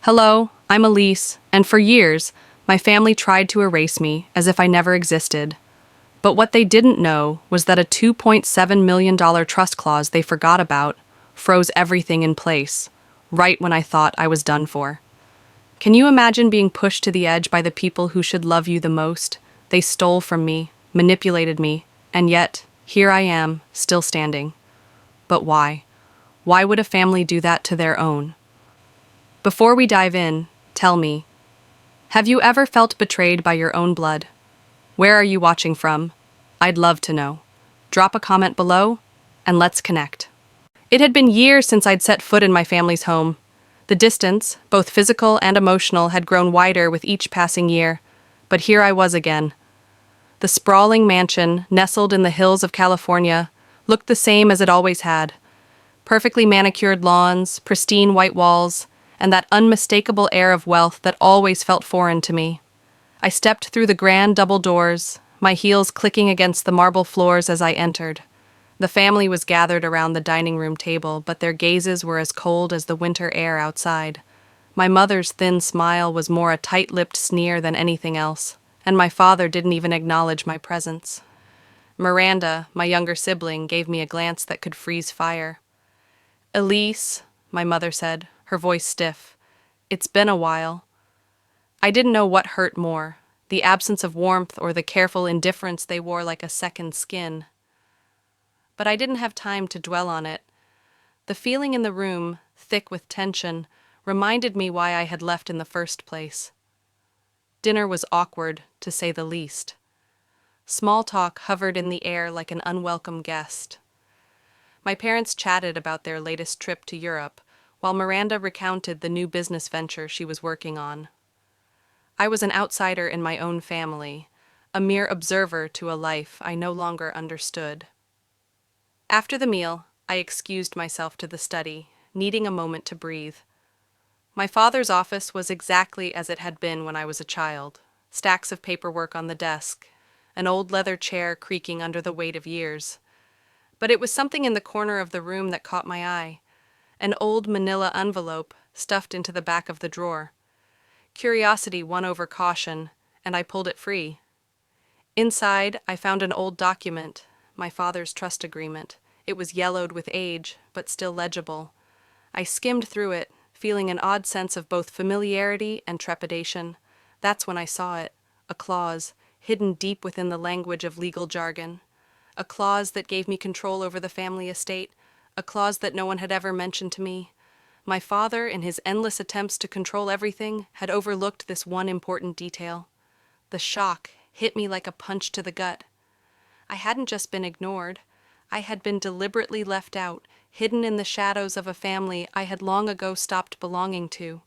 Hello, I'm Elise, and for years, my family tried to erase me as if I never existed. But what they didn't know was that a $2.7 million trust clause they forgot about froze everything in place, right when I thought I was done for. Can you imagine being pushed to the edge by the people who should love you the most? They stole from me, manipulated me, and yet, here I am, still standing. But why? Why would a family do that to their own? Before we dive in, tell me, have you ever felt betrayed by your own blood? Where are you watching from? I'd love to know. Drop a comment below, and let's connect. It had been years since I'd set foot in my family's home. The distance, both physical and emotional, had grown wider with each passing year, but here I was again. The sprawling mansion, nestled in the hills of California, looked the same as it always had. Perfectly manicured lawns, pristine white walls, and that unmistakable air of wealth that always felt foreign to me. I stepped through the grand double doors, my heels clicking against the marble floors as I entered. The family was gathered around the dining room table, but their gazes were as cold as the winter air outside. My mother's thin smile was more a tight-lipped sneer than anything else, and my father didn't even acknowledge my presence. Miranda, my younger sibling, gave me a glance that could freeze fire. "Elise," my mother said, her voice stiff. "It's been a while." I didn't know what hurt more, the absence of warmth or the careful indifference they wore like a second skin. But I didn't have time to dwell on it. The feeling in the room, thick with tension, reminded me why I had left in the first place. Dinner was awkward, to say the least. Small talk hovered in the air like an unwelcome guest. My parents chatted about their latest trip to Europe, while Miranda recounted the new business venture she was working on. I was an outsider in my own family, a mere observer to a life I no longer understood. After the meal, I excused myself to the study, needing a moment to breathe. My father's office was exactly as it had been when I was a child, stacks of paperwork on the desk, an old leather chair creaking under the weight of years. But it was something in the corner of the room that caught my eye, an old manila envelope stuffed into the back of the drawer. Curiosity won over caution, and I pulled it free. Inside, I found an old document, my father's trust agreement. It was yellowed with age, but still legible. I skimmed through it, feeling an odd sense of both familiarity and trepidation. That's when I saw it, a clause, hidden deep within the language of legal jargon. A clause that gave me control over the family estate, a clause that no one had ever mentioned to me. My father, in his endless attempts to control everything, had overlooked this one important detail. The shock hit me like a punch to the gut. I hadn't just been ignored. I had been deliberately left out, hidden in the shadows of a family I had long ago stopped belonging to.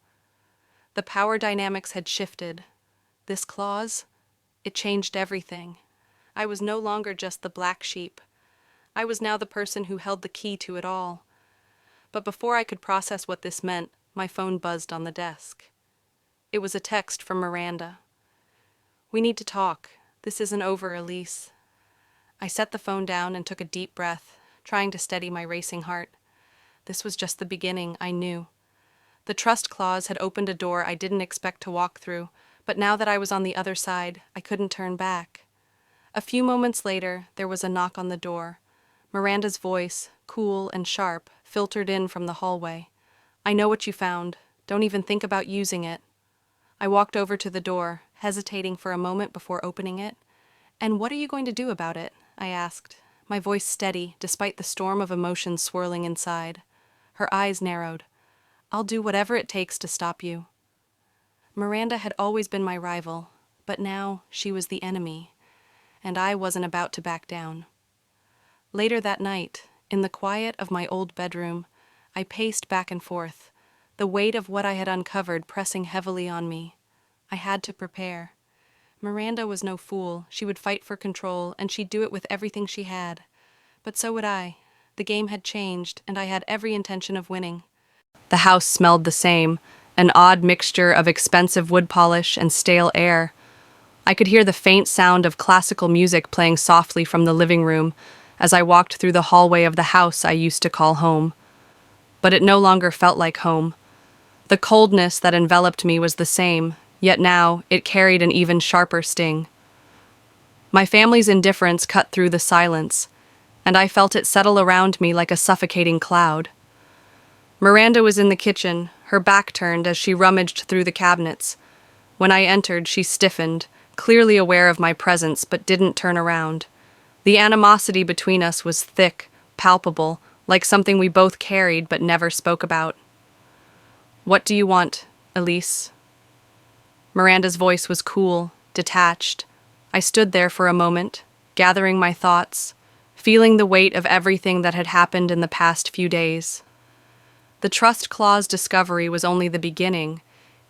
The power dynamics had shifted. This clause, it changed everything. I was no longer just the black sheep. I was now the person who held the key to it all. But before I could process what this meant, my phone buzzed on the desk. It was a text from Miranda. "We need to talk. This isn't over, Elise." I set the phone down and took a deep breath, trying to steady my racing heart. This was just the beginning, I knew. The trust clause had opened a door I didn't expect to walk through, but now that I was on the other side, I couldn't turn back. A few moments later, there was a knock on the door. Miranda's voice, cool and sharp, filtered in from the hallway. "I know what you found. Don't even think about using it." I walked over to the door, hesitating for a moment before opening it. "And what are you going to do about it?" I asked, my voice steady despite the storm of emotions swirling inside. Her eyes narrowed. "I'll do whatever it takes to stop you." Miranda had always been my rival, but now she was the enemy, and I wasn't about to back down. Later that night, in the quiet of my old bedroom, I paced back and forth, the weight of what I had uncovered pressing heavily on me. I had to prepare. Miranda was no fool. She would fight for control, and she'd do it with everything she had. But so would I. The game had changed, and I had every intention of winning. The house smelled the same, an odd mixture of expensive wood polish and stale air. I could hear the faint sound of classical music playing softly from the living room as I walked through the hallway of the house I used to call home. But it no longer felt like home. The coldness that enveloped me was the same, yet now it carried an even sharper sting. My family's indifference cut through the silence, and I felt it settle around me like a suffocating cloud. Miranda was in the kitchen, her back turned as she rummaged through the cabinets. When I entered, she stiffened, clearly aware of my presence, but didn't turn around. The animosity between us was thick, palpable, like something we both carried but never spoke about. "What do you want, Elise?" Miranda's voice was cool, detached. I stood there for a moment, gathering my thoughts, feeling the weight of everything that had happened in the past few days. The trust clause discovery was only the beginning,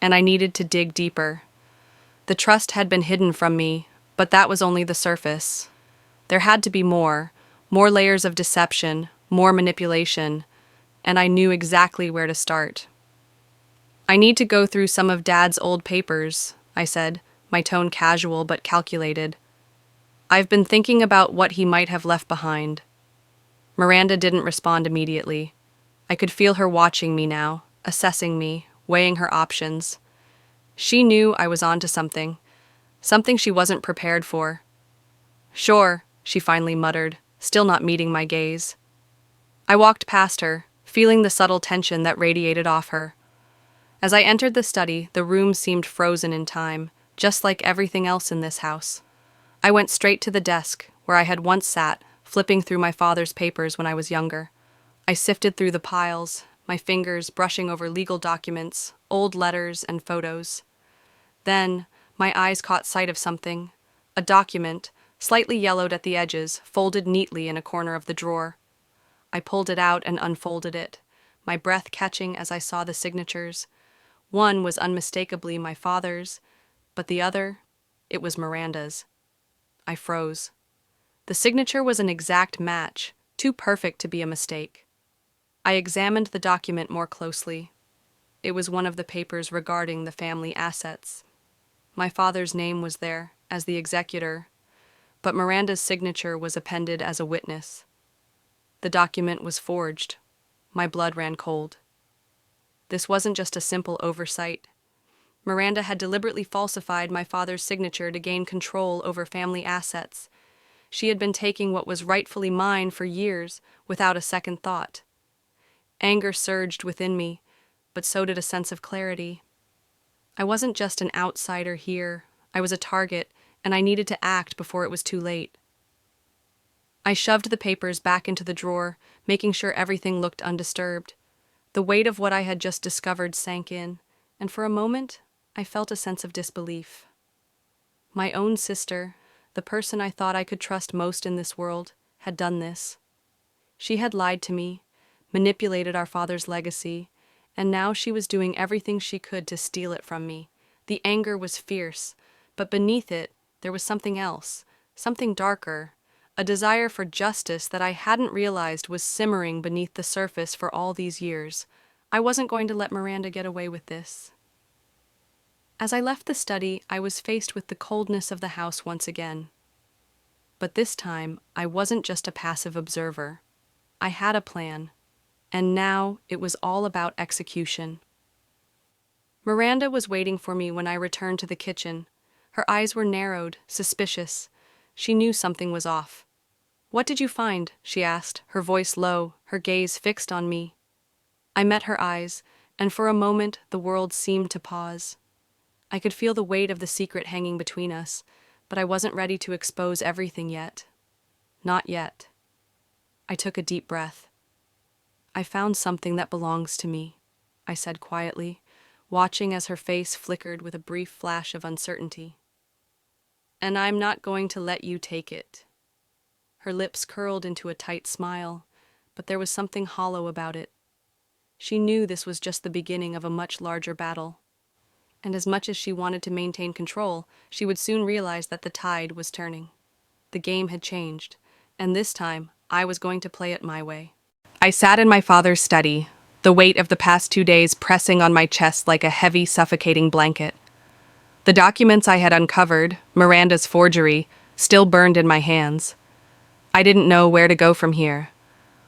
and I needed to dig deeper. The trust had been hidden from me, but that was only the surface. There had to be more layers of deception, more manipulation, and I knew exactly where to start. "I need to go through some of Dad's old papers," I said, my tone casual but calculated. "I've been thinking about what he might have left behind." Miranda didn't respond immediately. I could feel her watching me now, assessing me, weighing her options. She knew I was onto something she wasn't prepared for. "Sure," she finally muttered, still not meeting my gaze. I walked past her, feeling the subtle tension that radiated off her. As I entered the study, the room seemed frozen in time, just like everything else in this house. I went straight to the desk, where I had once sat, flipping through my father's papers when I was younger. I sifted through the piles, my fingers brushing over legal documents, old letters, and photos. Then, my eyes caught sight of something, a document, slightly yellowed at the edges, folded neatly in a corner of the drawer. I pulled it out and unfolded it, my breath catching as I saw the signatures. One was unmistakably my father's, but the other, it was Miranda's. I froze. The signature was an exact match, too perfect to be a mistake. I examined the document more closely. It was one of the papers regarding the family assets. My father's name was there, as the executor, but Miranda's signature was appended as a witness. The document was forged. My blood ran cold. This wasn't just a simple oversight. Miranda had deliberately falsified my father's signature to gain control over family assets. She had been taking what was rightfully mine for years, without a second thought. Anger surged within me, but so did a sense of clarity. I wasn't just an outsider here. I was a target, and I needed to act before it was too late. I shoved the papers back into the drawer, making sure everything looked undisturbed. The weight of what I had just discovered sank in, and for a moment, I felt a sense of disbelief. My own sister, the person I thought I could trust most in this world, had done this. She had lied to me, manipulated our father's legacy, and now she was doing everything she could to steal it from me. The anger was fierce, but beneath it, there was something else, something darker, a desire for justice that I hadn't realized was simmering beneath the surface for all these years. I wasn't going to let Miranda get away with this. As I left the study, I was faced with the coldness of the house once again. But this time, I wasn't just a passive observer. I had a plan, and now it was all about execution. Miranda was waiting for me when I returned to the kitchen. Her eyes were narrowed, suspicious. She knew something was off. "What did you find?" she asked, her voice low, her gaze fixed on me. I met her eyes, and for a moment the world seemed to pause. I could feel the weight of the secret hanging between us, but I wasn't ready to expose everything yet. Not yet. I took a deep breath. "I found something that belongs to me," I said quietly, watching as her face flickered with a brief flash of uncertainty. "And I'm not going to let you take it." Her lips curled into a tight smile, but there was something hollow about it. She knew this was just the beginning of a much larger battle. And as much as she wanted to maintain control, she would soon realize that the tide was turning. The game had changed, and this time, I was going to play it my way. I sat in my father's study, the weight of the past 2 days pressing on my chest like a heavy, suffocating blanket. The documents I had uncovered, Miranda's forgery, still burned in my hands. I didn't know where to go from here.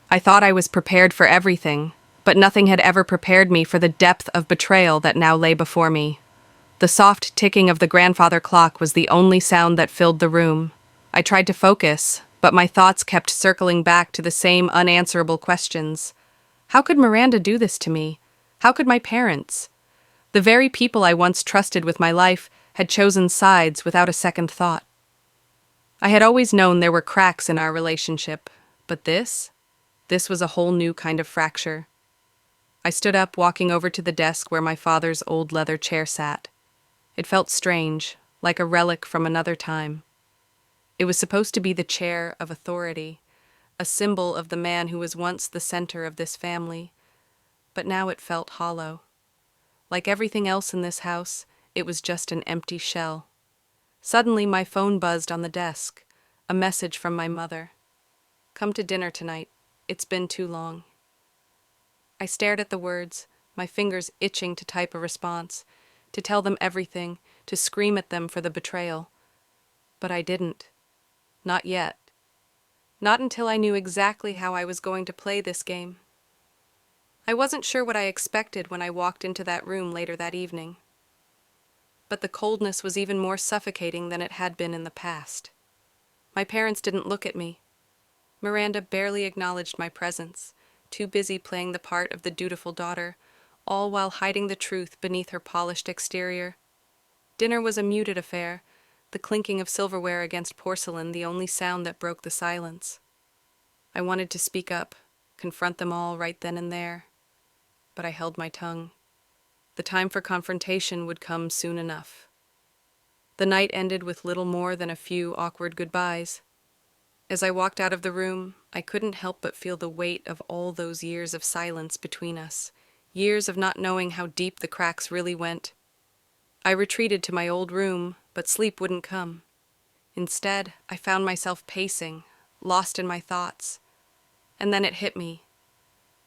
I thought I was prepared for everything, but nothing had ever prepared me for the depth of betrayal that now lay before me. The soft ticking of the grandfather clock was the only sound that filled the room. I tried to focus, but my thoughts kept circling back to the same unanswerable questions. How could Miranda do this to me? How could my parents? The very people I once trusted with my life had chosen sides without a second thought. I had always known there were cracks in our relationship, but this was a whole new kind of fracture. I stood up, walking over to the desk where my father's old leather chair sat. It felt strange, like a relic from another time. It was supposed to be the chair of authority, a symbol of the man who was once the center of this family, but now it felt hollow. Like everything else in this house, it was just an empty shell. Suddenly, my phone buzzed on the desk, a message from my mother. "Come to dinner tonight. It's been too long." I stared at the words, my fingers itching to type a response, to tell them everything, to scream at them for the betrayal. But I didn't. Not yet. Not until I knew exactly how I was going to play this game. I wasn't sure what I expected when I walked into that room later that evening. But the coldness was even more suffocating than it had been in the past. My parents didn't look at me. Miranda barely acknowledged my presence, too busy playing the part of the dutiful daughter, all while hiding the truth beneath her polished exterior. Dinner was a muted affair, the clinking of silverware against porcelain the only sound that broke the silence. I wanted to speak up, confront them all right then and there, but I held my tongue. The time for confrontation would come soon enough. The night ended with little more than a few awkward goodbyes. As I walked out of the room, I couldn't help but feel the weight of all those years of silence between us, years of not knowing how deep the cracks really went. I retreated to my old room, but sleep wouldn't come. Instead, I found myself pacing, lost in my thoughts. And then it hit me.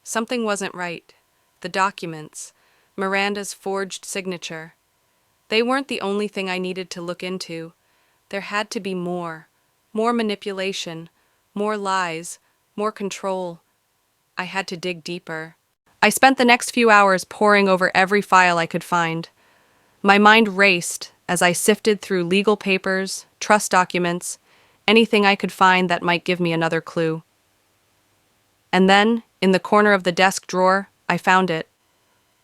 Something wasn't right. The documents, Miranda's forged signature. They weren't the only thing I needed to look into. There had to be more manipulation, more lies, more control. I had to dig deeper. I spent the next few hours poring over every file I could find. My mind raced as I sifted through legal papers, trust documents, anything I could find that might give me another clue. And then, in the corner of the desk drawer, I found it.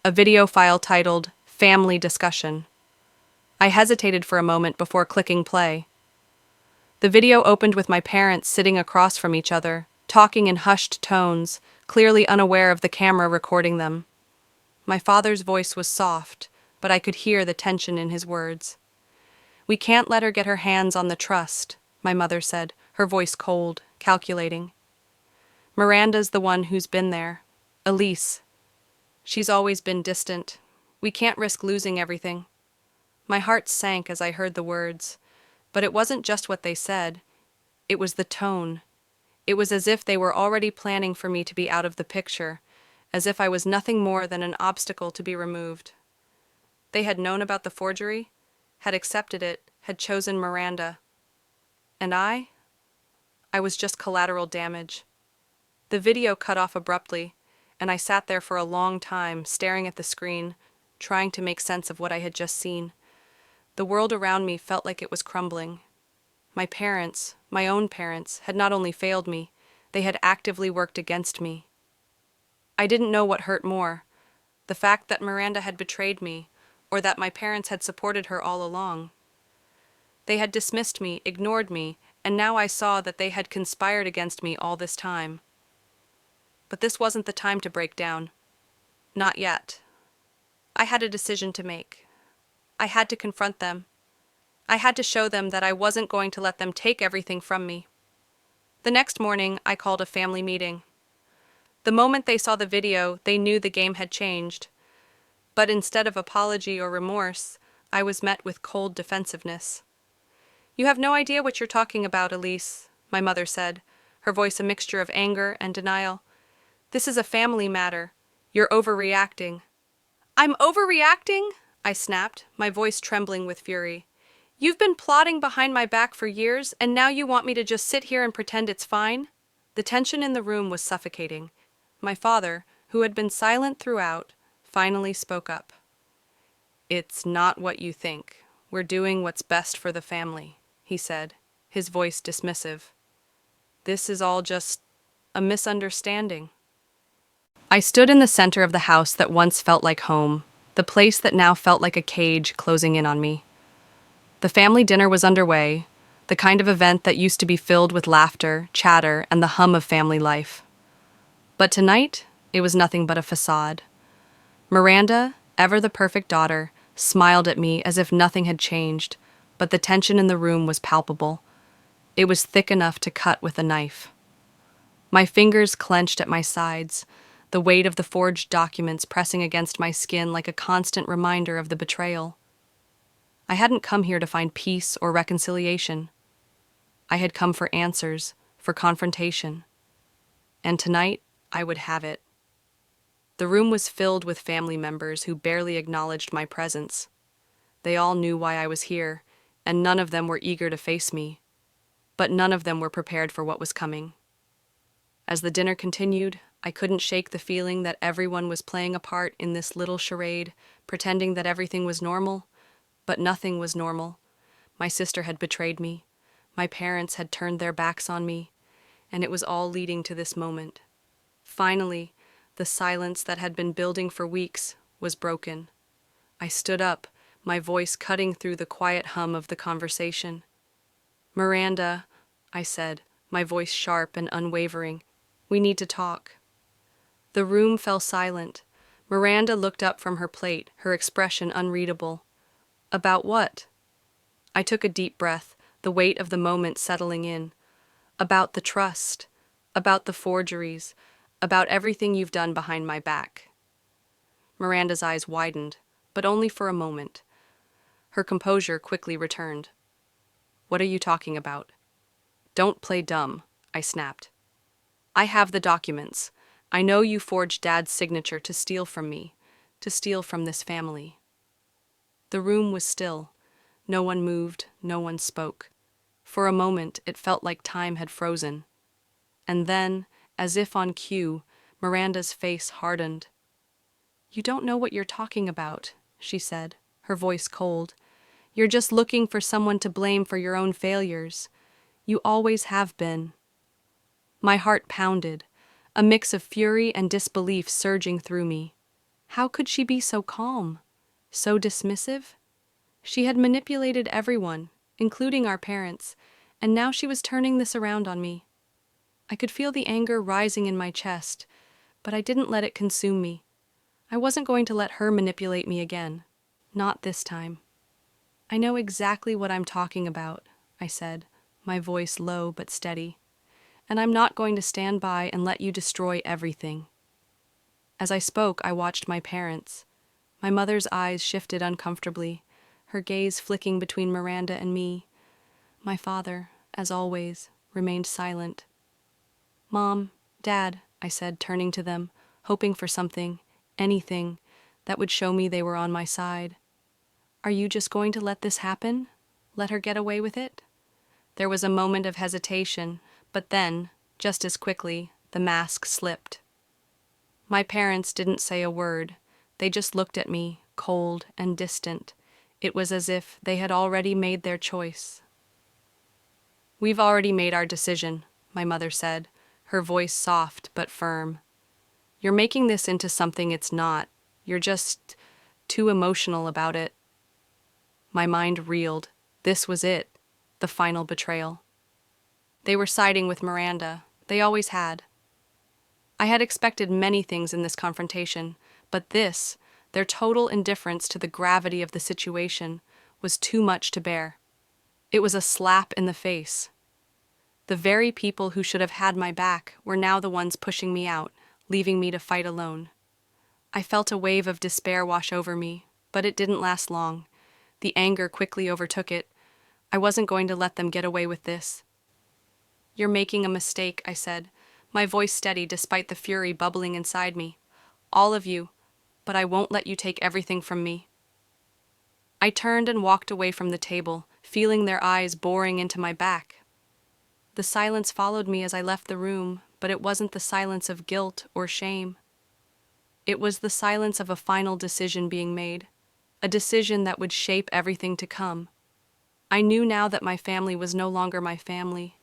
A video file titled Family Discussion. I hesitated for a moment before clicking play. The video opened with my parents sitting across from each other, talking in hushed tones, clearly unaware of the camera recording them. My father's voice was soft, but I could hear the tension in his words. "We can't let her get her hands on the trust," my mother said, her voice cold, calculating. "Miranda's the one who's been there. Elise. She's always been distant. We can't risk losing everything." My heart sank as I heard the words, but it wasn't just what they said. It was the tone. It was as if they were already planning for me to be out of the picture, as if I was nothing more than an obstacle to be removed. They had known about the forgery, had accepted it, had chosen Miranda. And I was just collateral damage. The video cut off abruptly, and I sat there for a long time, staring at the screen, trying to make sense of what I had just seen. The world around me felt like it was crumbling. My parents, my own parents, had not only failed me, they had actively worked against me. I didn't know what hurt more, the fact that Miranda had betrayed me, or that my parents had supported her all along. They had dismissed me, ignored me, and now I saw that they had conspired against me all this time. But this wasn't the time to break down. Not yet. I had a decision to make. I had to confront them. I had to show them that I wasn't going to let them take everything from me. The next morning, I called a family meeting. The moment they saw the video, they knew the game had changed. But instead of apology or remorse, I was met with cold defensiveness. "You have no idea what you're talking about, Elise," my mother said, her voice a mixture of anger and denial. "This is a family matter. You're overreacting." "I'm overreacting?" I snapped, my voice trembling with fury. "You've been plotting behind my back for years, and now you want me to just sit here and pretend it's fine?" The tension in the room was suffocating. My father, who had been silent throughout, finally spoke up. "It's not what you think. We're doing what's best for the family," he said, his voice dismissive. "This is all just a misunderstanding." I stood in the center of the house that once felt like home, the place that now felt like a cage closing in on me. The family dinner was underway, the kind of event that used to be filled with laughter, chatter, and the hum of family life. But tonight, it was nothing but a facade. Miranda, ever the perfect daughter, smiled at me as if nothing had changed, but the tension in the room was palpable. It was thick enough to cut with a knife. My fingers clenched at my sides, the weight of the forged documents pressing against my skin like a constant reminder of the betrayal. I hadn't come here to find peace or reconciliation. I had come for answers, for confrontation. And tonight, I would have it. The room was filled with family members who barely acknowledged my presence. They all knew why I was here, and none of them were eager to face me. But none of them were prepared for what was coming. As the dinner continued, I couldn't shake the feeling that everyone was playing a part in this little charade, pretending that everything was normal. But nothing was normal. My sister had betrayed me. My parents had turned their backs on me, and it was all leading to this moment. Finally, the silence that had been building for weeks was broken. I stood up, my voice cutting through the quiet hum of the conversation. "Miranda," I said, my voice sharp and unwavering, "we need to talk." The room fell silent. Miranda looked up from her plate, her expression unreadable. "About what?" I took a deep breath, the weight of the moment settling in. "About the trust, about the forgeries, about everything you've done behind my back." Miranda's eyes widened, but only for a moment. Her composure quickly returned. "What are you talking about?" "Don't play dumb," I snapped. "I have the documents. I know you forged Dad's signature to steal from me, to steal from this family." The room was still. No one moved, no one spoke. For a moment, it felt like time had frozen. And then, as if on cue, Miranda's face hardened. "You don't know what you're talking about," she said, her voice cold. "You're just looking for someone to blame for your own failures. You always have been." My heart pounded, a mix of fury and disbelief surging through me. How could she be so calm, so dismissive? She had manipulated everyone, including our parents, and now she was turning this around on me. I could feel the anger rising in my chest, but I didn't let it consume me. I wasn't going to let her manipulate me again. Not this time. "I know exactly what I'm talking about," I said, my voice low but steady. "And I'm not going to stand by and let you destroy everything." As I spoke, I watched my parents. My mother's eyes shifted uncomfortably, her gaze flicking between Miranda and me. My father, as always, remained silent. "Mom, Dad," I said, turning to them, hoping for something, anything, that would show me they were on my side. "Are you just going to let this happen? Let her get away with it?" There was a moment of hesitation, but then, just as quickly, the mask slipped. My parents didn't say a word. They just looked at me, cold and distant. It was as if they had already made their choice. "We've already made our decision," my mother said, her voice soft but firm. "You're making this into something it's not. You're just too emotional about it." My mind reeled. This was it, the final betrayal. They were siding with Miranda. They always had. I had expected many things in this confrontation, but this, their total indifference to the gravity of the situation, was too much to bear. It was a slap in the face. The very people who should have had my back were now the ones pushing me out, leaving me to fight alone. I felt a wave of despair wash over me, but it didn't last long. The anger quickly overtook it. I wasn't going to let them get away with this. "You're making a mistake," I said, my voice steady despite the fury bubbling inside me. "All of you, but I won't let you take everything from me." I turned and walked away from the table, feeling their eyes boring into my back. The silence followed me as I left the room, but it wasn't the silence of guilt or shame. It was the silence of a final decision being made, a decision that would shape everything to come. I knew now that my family was no longer my family.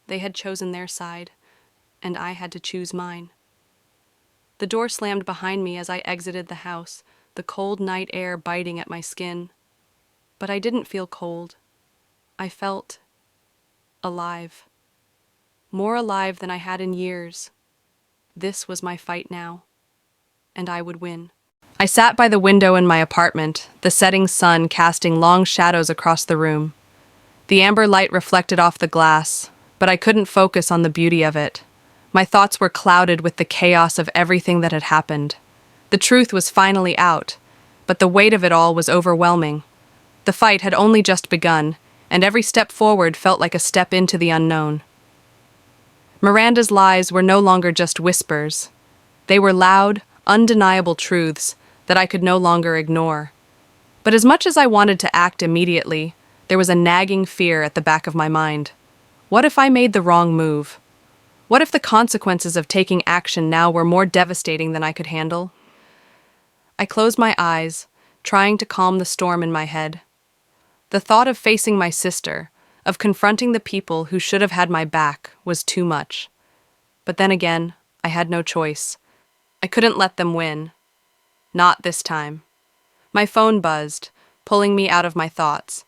They had chosen their side, and I had to choose mine. The door slammed behind me as I exited the house, the cold night air biting at my skin. But I didn't feel cold. I felt alive. More alive than I had in years. This was my fight now, and I would win. I sat by the window in my apartment, the setting sun casting long shadows across the room. The amber light reflected off the glass, but I couldn't focus on the beauty of it. My thoughts were clouded with the chaos of everything that had happened. The truth was finally out, but the weight of it all was overwhelming. The fight had only just begun, and every step forward felt like a step into the unknown. Miranda's lies were no longer just whispers. They were loud, undeniable truths that I could no longer ignore. But as much as I wanted to act immediately, there was a nagging fear at the back of my mind. What if I made the wrong move? What if the consequences of taking action now were more devastating than I could handle? I closed my eyes, trying to calm the storm in my head. The thought of facing my sister, of confronting the people who should have had my back, was too much. But then again, I had no choice. I couldn't let them win. Not this time. My phone buzzed, pulling me out of my thoughts.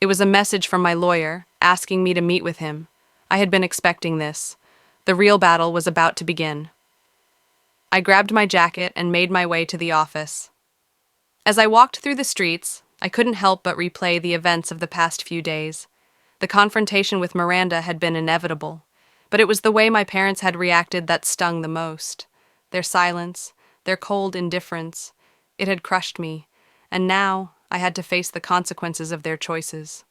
It was a message from my lawyer, asking me to meet with him. I had been expecting this. The real battle was about to begin. I grabbed my jacket and made my way to the office. As I walked through the streets, I couldn't help but replay the events of the past few days. The confrontation with Miranda had been inevitable, but it was the way my parents had reacted that stung the most. Their silence, their cold indifference, it had crushed me, and now I had to face the consequences of their choices.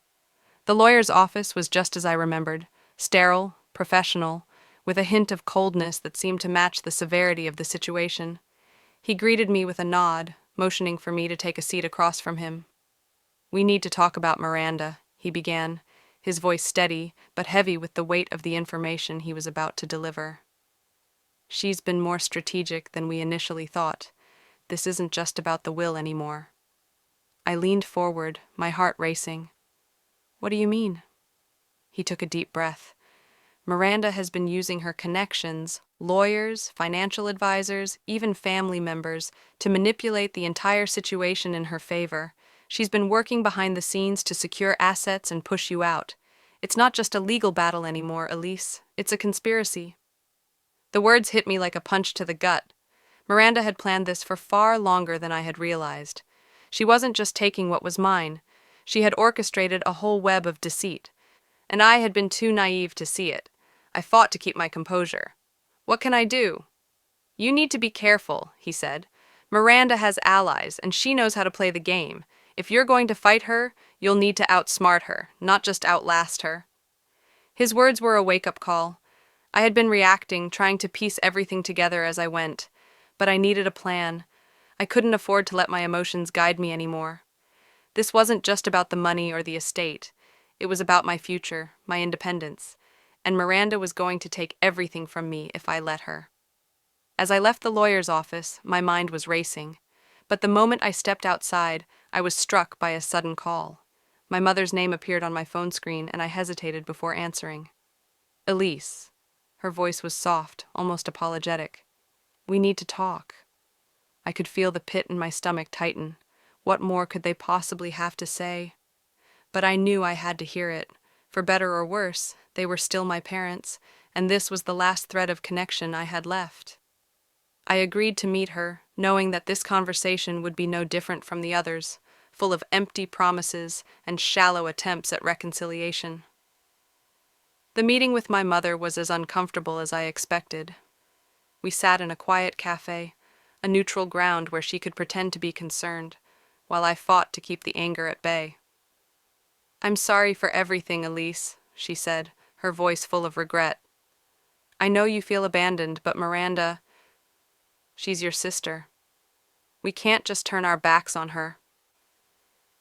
The lawyer's office was just as I remembered, sterile, professional, with a hint of coldness that seemed to match the severity of the situation. He greeted me with a nod, motioning for me to take a seat across from him. "We need to talk about Miranda," he began, his voice steady but heavy with the weight of the information he was about to deliver. "She's been more strategic than we initially thought. This isn't just about the will anymore." I leaned forward, my heart racing. "What do you mean?" He took a deep breath. "Miranda has been using her connections, lawyers, financial advisors, even family members, to manipulate the entire situation in her favor. She's been working behind the scenes to secure assets and push you out. It's not just a legal battle anymore, Elise. It's a conspiracy." The words hit me like a punch to the gut. Miranda had planned this for far longer than I had realized. She wasn't just taking what was mine. She had orchestrated a whole web of deceit. And I had been too naive to see it. I fought to keep my composure. "What can I do?" "You need to be careful," he said. "Miranda has allies, and she knows how to play the game. If you're going to fight her, you'll need to outsmart her, not just outlast her." His words were a wake-up call. I had been reacting, trying to piece everything together as I went. But I needed a plan. I couldn't afford to let my emotions guide me anymore. This wasn't just about the money or the estate. It was about my future, my independence. And Miranda was going to take everything from me if I let her. As I left the lawyer's office, my mind was racing. But the moment I stepped outside, I was struck by a sudden call. My mother's name appeared on my phone screen, and I hesitated before answering. "Elise." Her voice was soft, almost apologetic. "We need to talk." I could feel the pit in my stomach tighten. What more could they possibly have to say? But I knew I had to hear it. For better or worse, they were still my parents, and this was the last thread of connection I had left. I agreed to meet her, knowing that this conversation would be no different from the others, full of empty promises and shallow attempts at reconciliation. The meeting with my mother was as uncomfortable as I expected. We sat in a quiet cafe, a neutral ground where she could pretend to be concerned, while I fought to keep the anger at bay. "I'm sorry for everything, Elise," she said, her voice full of regret. "I know you feel abandoned, but Miranda, she's your sister. We can't just turn our backs on her."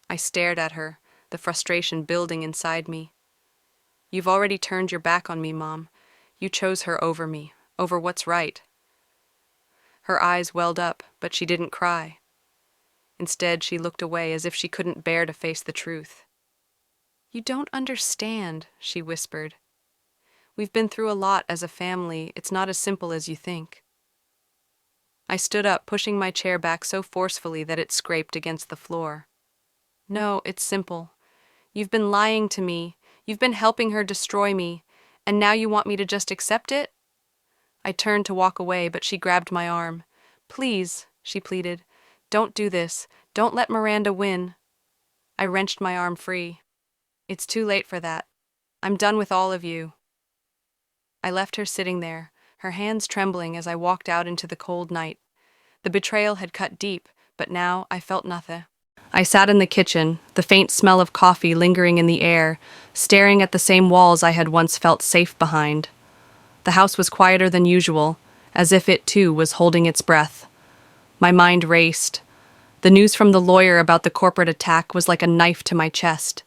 I stared at her, the frustration building inside me. "You've already turned your back on me, Mom. You chose her over me, over what's right." Her eyes welled up, but she didn't cry. Instead, she looked away as if she couldn't bear to face the truth. "You don't understand," she whispered. "We've been through a lot as a family. It's not as simple as you think." I stood up, pushing my chair back so forcefully that it scraped against the floor. "No, it's simple. You've been lying to me. You've been helping her destroy me. And now you want me to just accept it?" I turned to walk away, but she grabbed my arm. "Please," she pleaded. "Don't do this. Don't let Miranda win." I wrenched my arm free. "It's too late for that. I'm done with all of you." I left her sitting there, her hands trembling as I walked out into the cold night. The betrayal had cut deep, but now I felt nothing. I sat in the kitchen, the faint smell of coffee lingering in the air, staring at the same walls I had once felt safe behind. The house was quieter than usual, as if it too was holding its breath. My mind raced. The news from the lawyer about the corporate attack was like a knife to my chest.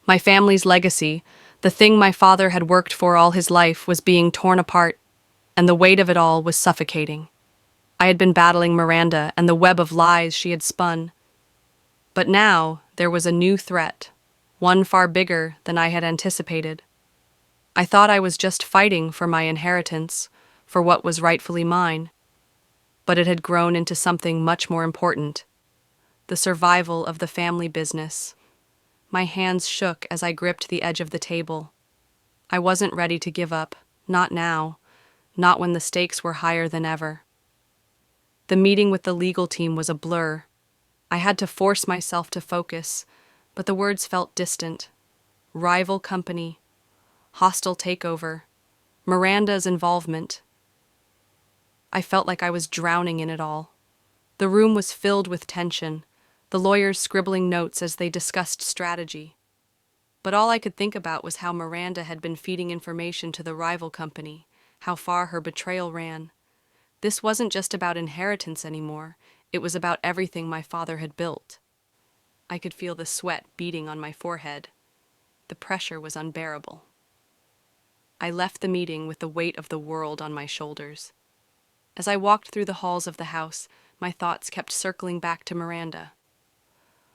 My family's legacy, the thing my father had worked for all his life, was being torn apart, and the weight of it all was suffocating. I had been battling Miranda and the web of lies she had spun. But now there was a new threat, one far bigger than I had anticipated. I thought I was just fighting for my inheritance, for what was rightfully mine, but it had grown into something much more important: the survival of the family business. My hands shook as I gripped the edge of the table. I wasn't ready to give up, not now, not when the stakes were higher than ever. The meeting with the legal team was a blur. I had to force myself to focus, but the words felt distant. Rival company, hostile takeover, Miranda's involvement. I felt like I was drowning in it all. The room was filled with tension, the lawyers scribbling notes as they discussed strategy. But all I could think about was how Miranda had been feeding information to the rival company, how far her betrayal ran. This wasn't just about inheritance anymore, it was about everything my father had built. I could feel the sweat beating on my forehead. The pressure was unbearable. I left the meeting with the weight of the world on my shoulders. As I walked through the halls of the house, my thoughts kept circling back to Miranda.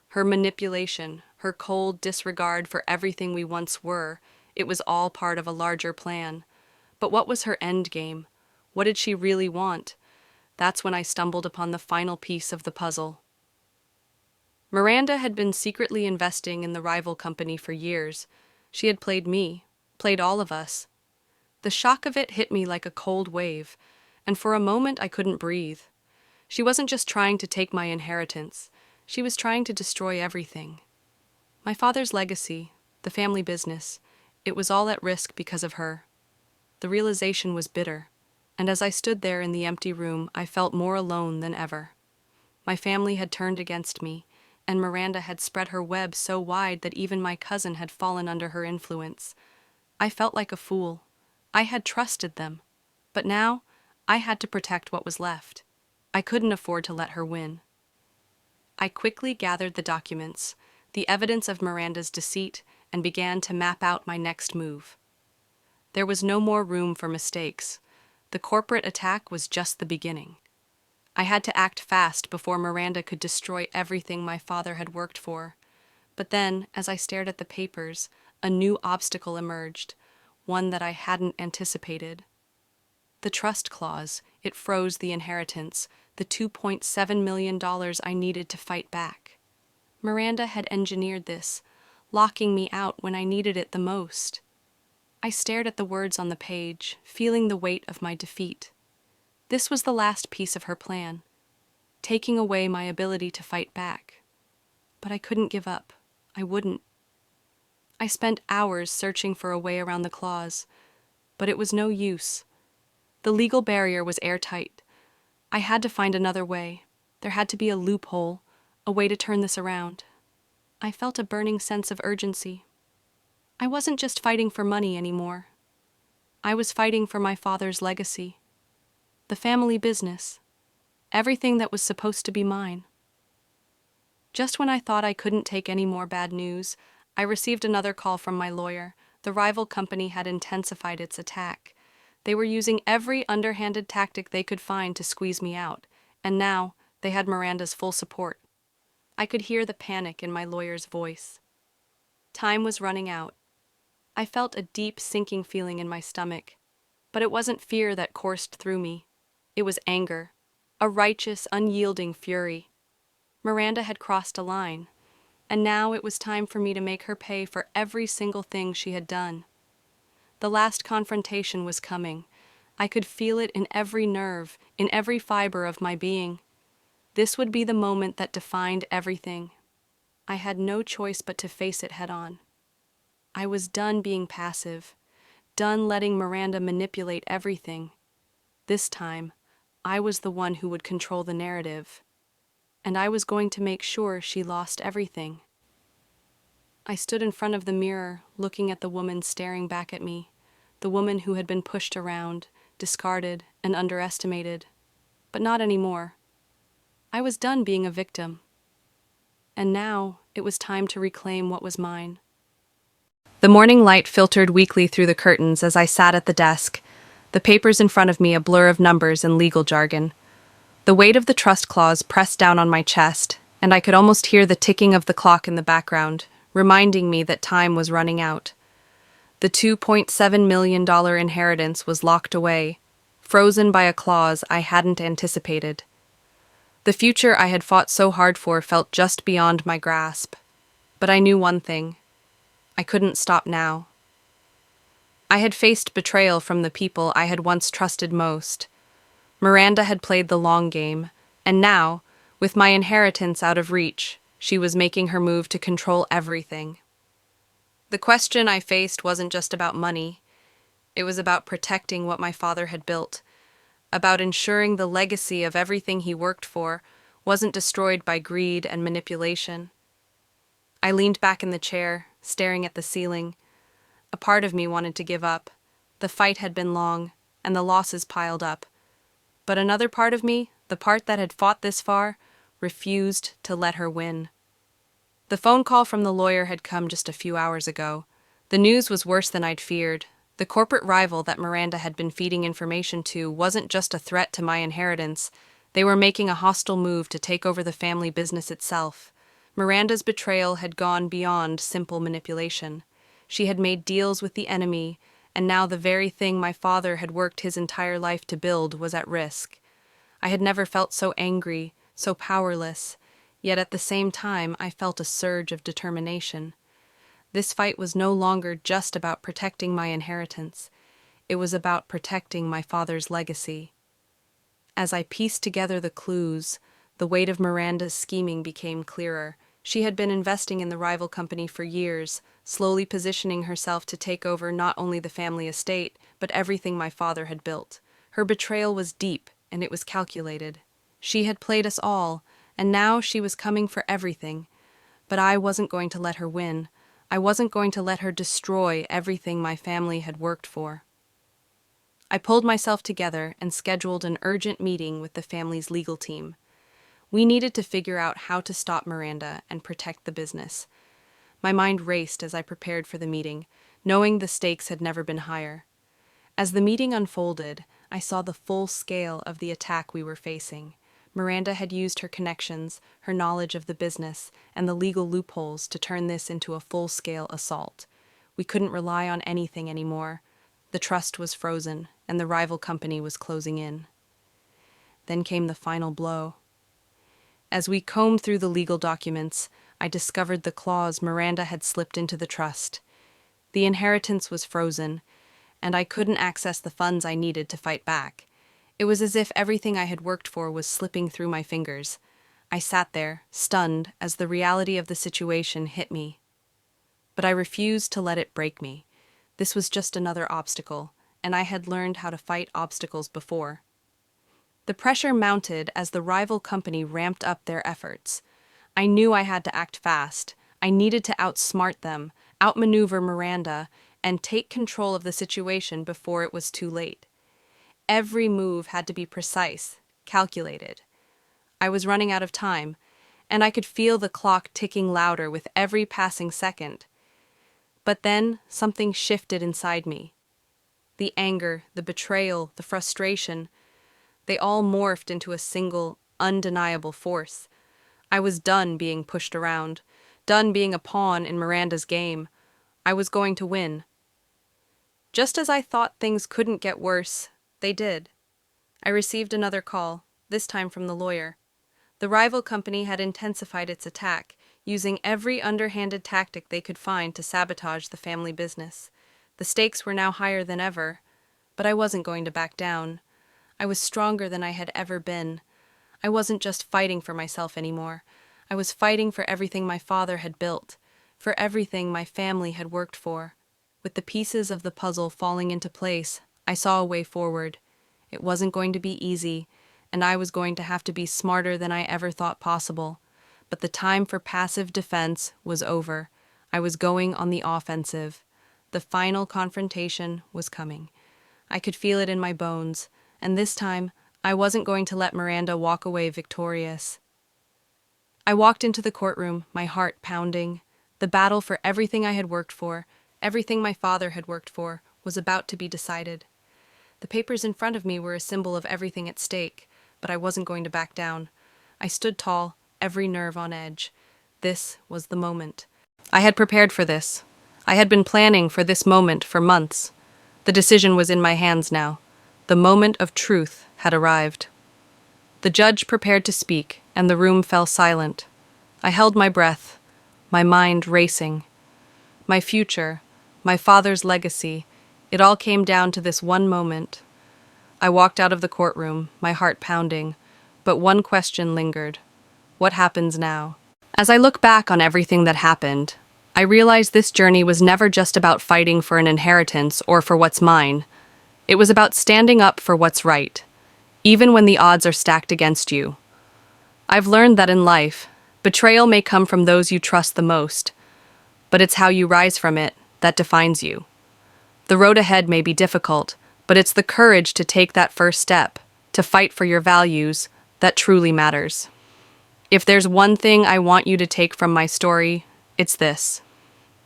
Her manipulation, her cold disregard for everything we once were, it was all part of a larger plan. But what was her end game? What did she really want? That's when I stumbled upon the final piece of the puzzle. Miranda had been secretly investing in the rival company for years. She had played me, played all of us. The shock of it hit me like a cold wave, and for a moment I couldn't breathe. She wasn't just trying to take my inheritance. She was trying to destroy everything. My father's legacy, the family business, it was all at risk because of her. The realization was bitter, and as I stood there in the empty room, I felt more alone than ever. My family had turned against me, and Miranda had spread her web so wide that even my cousin had fallen under her influence. I felt like a fool. I had trusted them, but now I had to protect what was left. I couldn't afford to let her win. I quickly gathered the documents, the evidence of Miranda's deceit, and began to map out my next move. There was no more room for mistakes. The corporate attack was just the beginning. I had to act fast before Miranda could destroy everything my father had worked for. But then, as I stared at the papers, a new obstacle emerged, one that I hadn't anticipated. The trust clause, it froze the inheritance, the $2.7 million I needed to fight back. Miranda had engineered this, locking me out when I needed it the most. I stared at the words on the page, feeling the weight of my defeat. This was the last piece of her plan, taking away my ability to fight back. But I couldn't give up. I wouldn't. I spent hours searching for a way around the clause, but it was no use. The legal barrier was airtight. I had to find another way. There had to be a loophole, a way to turn this around. I felt a burning sense of urgency. I wasn't just fighting for money anymore. I was fighting for my father's legacy, the family business, everything that was supposed to be mine. Just when I thought I couldn't take any more bad news, I received another call from my lawyer. The rival company had intensified its attack. They were using every underhanded tactic they could find to squeeze me out. And now, they had Miranda's full support. I could hear the panic in my lawyer's voice. Time was running out. I felt a deep sinking feeling in my stomach, but it wasn't fear that coursed through me. It was anger, a righteous, unyielding fury. Miranda had crossed a line, and now it was time for me to make her pay for every single thing she had done. The last confrontation was coming. I could feel it in every nerve, in every fiber of my being. This would be the moment that defined everything. I had no choice but to face it head-on. I was done being passive, done letting Miranda manipulate everything. This time, I was the one who would control the narrative, and I was going to make sure she lost everything. I stood in front of the mirror, looking at the woman staring back at me, the woman who had been pushed around, discarded, and underestimated. But not anymore. I was done being a victim. And now, it was time to reclaim what was mine. The morning light filtered weakly through the curtains as I sat at the desk, the papers in front of me a blur of numbers and legal jargon. The weight of the trust clause pressed down on my chest, and I could almost hear the ticking of the clock in the background, reminding me that time was running out. The $2.7 million inheritance was locked away, frozen by a clause I hadn't anticipated. The future I had fought so hard for felt just beyond my grasp. But I knew one thing. I couldn't stop now. I had faced betrayal from the people I had once trusted most. Miranda had played the long game, and now, with my inheritance out of reach, she was making her move to control everything. The question I faced wasn't just about money. It was about protecting what my father had built, about ensuring the legacy of everything he worked for wasn't destroyed by greed and manipulation. I leaned back in the chair, staring at the ceiling. A part of me wanted to give up. The fight had been long, and the losses piled up. But another part of me, the part that had fought this far, refused to let her win. The phone call from the lawyer had come just a few hours ago. The news was worse than I'd feared. The corporate rival that Miranda had been feeding information to wasn't just a threat to my inheritance. They were making a hostile move to take over the family business itself. Miranda's betrayal had gone beyond simple manipulation. She had made deals with the enemy, and now the very thing my father had worked his entire life to build was at risk. I had never felt so angry, so powerless, yet at the same time I felt a surge of determination. This fight was no longer just about protecting my inheritance. It was about protecting my father's legacy. As I pieced together the clues, the weight of Miranda's scheming became clearer. She had been investing in the rival company for years, slowly positioning herself to take over not only the family estate, but everything my father had built. Her betrayal was deep, and it was calculated. She had played us all, and now she was coming for everything. But I wasn't going to let her win. I wasn't going to let her destroy everything my family had worked for. I pulled myself together and scheduled an urgent meeting with the family's legal team. We needed to figure out how to stop Miranda and protect the business. My mind raced as I prepared for the meeting, knowing the stakes had never been higher. As the meeting unfolded, I saw the full scale of the attack we were facing. Miranda had used her connections, her knowledge of the business, and the legal loopholes to turn this into a full-scale assault. We couldn't rely on anything anymore. The trust was frozen, and the rival company was closing in. Then came the final blow. As we combed through the legal documents, I discovered the clause Miranda had slipped into the trust. The inheritance was frozen, and I couldn't access the funds I needed to fight back. It was as if everything I had worked for was slipping through my fingers. I sat there, stunned, as the reality of the situation hit me. But I refused to let it break me. This was just another obstacle, and I had learned how to fight obstacles before. The pressure mounted as the rival company ramped up their efforts. I knew I had to act fast. I needed to outsmart them, outmaneuver Miranda, and take control of the situation before it was too late. Every move had to be precise, calculated. I was running out of time, and I could feel the clock ticking louder with every passing second. But then something shifted inside me. The anger, the betrayal, the frustration, they all morphed into a single, undeniable force. I was done being pushed around, done being a pawn in Miranda's game. I was going to win. Just as I thought things couldn't get worse, they did. I received another call, this time from the lawyer. The rival company had intensified its attack, using every underhanded tactic they could find to sabotage the family business. The stakes were now higher than ever, but I wasn't going to back down. I was stronger than I had ever been. I wasn't just fighting for myself anymore. I was fighting for everything my father had built, for everything my family had worked for. With the pieces of the puzzle falling into place, I saw a way forward. It wasn't going to be easy, and I was going to have to be smarter than I ever thought possible. But the time for passive defense was over. I was going on the offensive. The final confrontation was coming. I could feel it in my bones, and this time, I wasn't going to let Miranda walk away victorious. I walked into the courtroom, my heart pounding. The battle for everything I had worked for, everything my father had worked for, was about to be decided. The papers in front of me were a symbol of everything at stake, but I wasn't going to back down. I stood tall, every nerve on edge. This was the moment. I had prepared for this. I had been planning for this moment for months. The decision was in my hands now. The moment of truth had arrived. The judge prepared to speak, and the room fell silent. I held my breath, my mind racing. My future, my father's legacy, it all came down to this one moment. I walked out of the courtroom, my heart pounding, but one question lingered. What happens now? As I look back on everything that happened, I realize this journey was never just about fighting for an inheritance or for what's mine. It was about standing up for what's right, even when the odds are stacked against you. I've learned that in life, betrayal may come from those you trust the most, but it's how you rise from it that defines you. The road ahead may be difficult, but it's the courage to take that first step, to fight for your values, that truly matters. If there's one thing I want you to take from my story, it's this.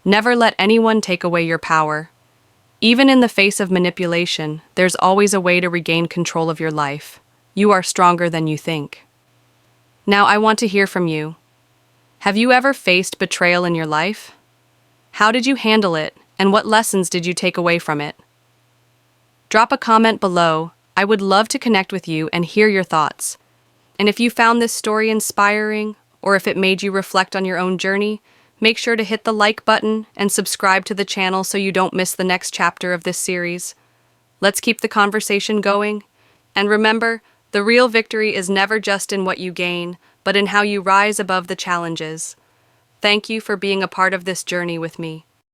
Never let anyone take away your power. Even in the face of manipulation, there's always a way to regain control of your life. You are stronger than you think. Now I want to hear from you. Have you ever faced betrayal in your life? How did you handle it, and what lessons did you take away from it? Drop a comment below. I would love to connect with you and hear your thoughts. And if you found this story inspiring, or if it made you reflect on your own journey, make sure to hit the like button and subscribe to the channel so you don't miss the next chapter of this series. Let's keep the conversation going. And remember, the real victory is never just in what you gain, but in how you rise above the challenges. Thank you for being a part of this journey with me.